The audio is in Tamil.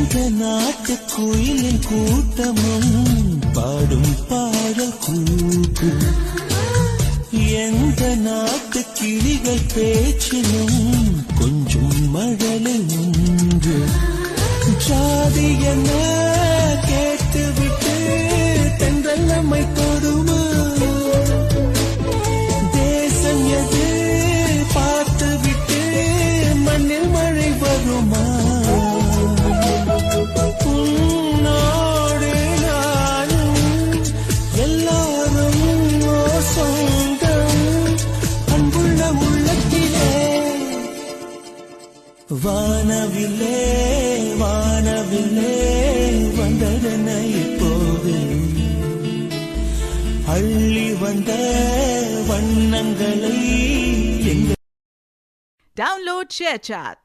நாட்டு குயிலின் கூட்டமும் பாடும் பாடல் கூட்டு எந்த நாட்டு கிளிகள் பேச்சிலும் கொஞ்சம் மழலை உண்டு ஜாதி என்ன கேட்டுவிட்டு தென்றல் நம்மை தொடுமா தேசம் எது பார்த்துவிட்டு மண்ணில் மழை வருமா வானவில்லே வானவில்லே வந்ததென இப்போது அள்ளி வந்த வண்ணங்களை Download ShareChat.